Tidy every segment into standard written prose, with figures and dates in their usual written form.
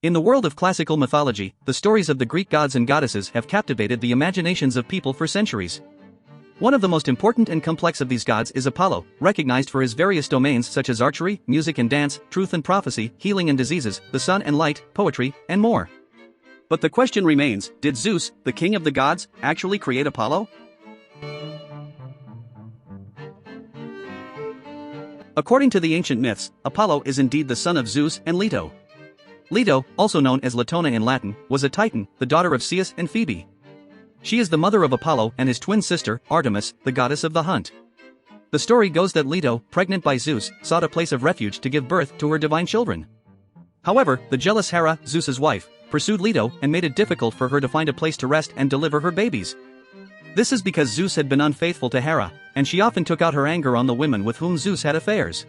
In the world of classical mythology, the stories of the Greek gods and goddesses have captivated the imaginations of people for centuries. One of the most important and complex of these gods is Apollo, recognized for his various domains such as archery, music and dance, truth and prophecy, healing and diseases, the sun and light, poetry, and more. But the question remains, did Zeus, the king of the gods, actually create Apollo? According to the ancient myths, Apollo is indeed the son of Zeus and Leto. Leto, also known as Latona in Latin, was a Titan, the daughter of Coeus and Phoebe. She is the mother of Apollo and his twin sister, Artemis, the goddess of the hunt. The story goes that Leto, pregnant by Zeus, sought a place of refuge to give birth to her divine children. However, the jealous Hera, Zeus's wife, pursued Leto and made it difficult for her to find a place to rest and deliver her babies. This is because Zeus had been unfaithful to Hera, and she often took out her anger on the women with whom Zeus had affairs.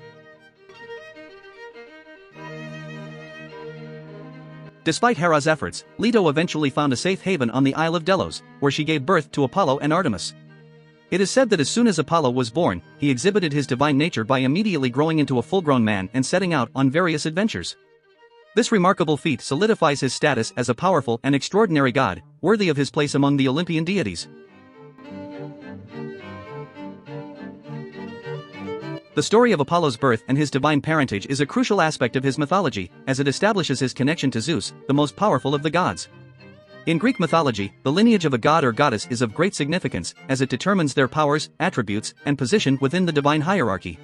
Despite Hera's efforts, Leto eventually found a safe haven on the Isle of Delos, where she gave birth to Apollo and Artemis. It is said that as soon as Apollo was born, he exhibited his divine nature by immediately growing into a full-grown man and setting out on various adventures. This remarkable feat solidifies his status as a powerful and extraordinary god, worthy of his place among the Olympian deities. The story of Apollo's birth and his divine parentage is a crucial aspect of his mythology, as it establishes his connection to Zeus, the most powerful of the gods. In Greek mythology, the lineage of a god or goddess is of great significance, as it determines their powers, attributes, and position within the divine hierarchy.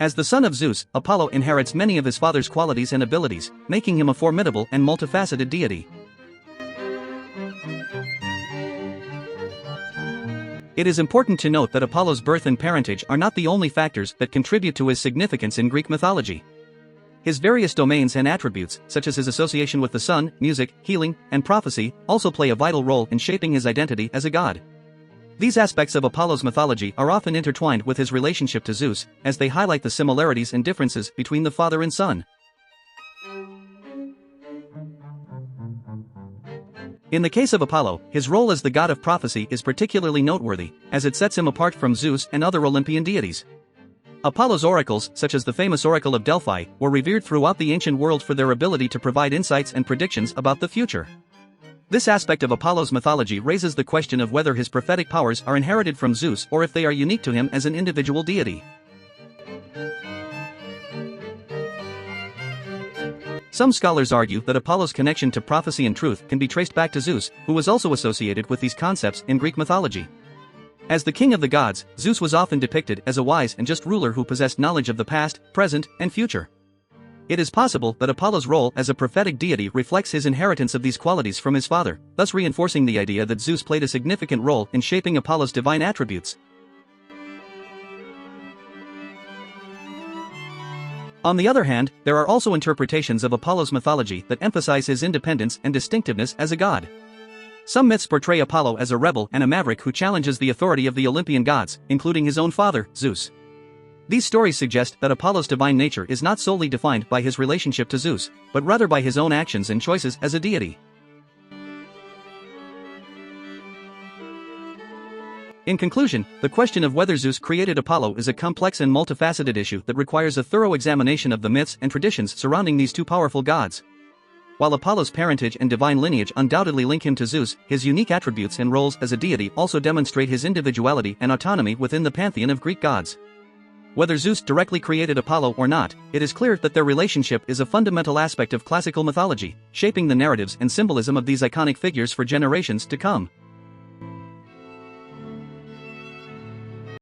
As the son of Zeus, Apollo inherits many of his father's qualities and abilities, making him a formidable and multifaceted deity. It is important to note that Apollo's birth and parentage are not the only factors that contribute to his significance in Greek mythology. His various domains and attributes, such as his association with the sun, music, healing, and prophecy, also play a vital role in shaping his identity as a god. These aspects of Apollo's mythology are often intertwined with his relationship to Zeus, as they highlight the similarities and differences between the father and son. In the case of Apollo, his role as the god of prophecy is particularly noteworthy, as it sets him apart from Zeus and other Olympian deities. Apollo's oracles, such as the famous Oracle of Delphi, were revered throughout the ancient world for their ability to provide insights and predictions about the future. This aspect of Apollo's mythology raises the question of whether his prophetic powers are inherited from Zeus or if they are unique to him as an individual deity. Some scholars argue that Apollo's connection to prophecy and truth can be traced back to Zeus, who was also associated with these concepts in Greek mythology. As the king of the gods, Zeus was often depicted as a wise and just ruler who possessed knowledge of the past, present, and future. It is possible that Apollo's role as a prophetic deity reflects his inheritance of these qualities from his father, thus reinforcing the idea that Zeus played a significant role in shaping Apollo's divine attributes. On the other hand, there are also interpretations of Apollo's mythology that emphasize his independence and distinctiveness as a god. Some myths portray Apollo as a rebel and a maverick who challenges the authority of the Olympian gods, including his own father, Zeus. These stories suggest that Apollo's divine nature is not solely defined by his relationship to Zeus, but rather by his own actions and choices as a deity. In conclusion, the question of whether Zeus created Apollo is a complex and multifaceted issue that requires a thorough examination of the myths and traditions surrounding these two powerful gods. While Apollo's parentage and divine lineage undoubtedly link him to Zeus, his unique attributes and roles as a deity also demonstrate his individuality and autonomy within the pantheon of Greek gods. Whether Zeus directly created Apollo or not, it is clear that their relationship is a fundamental aspect of classical mythology, shaping the narratives and symbolism of these iconic figures for generations to come.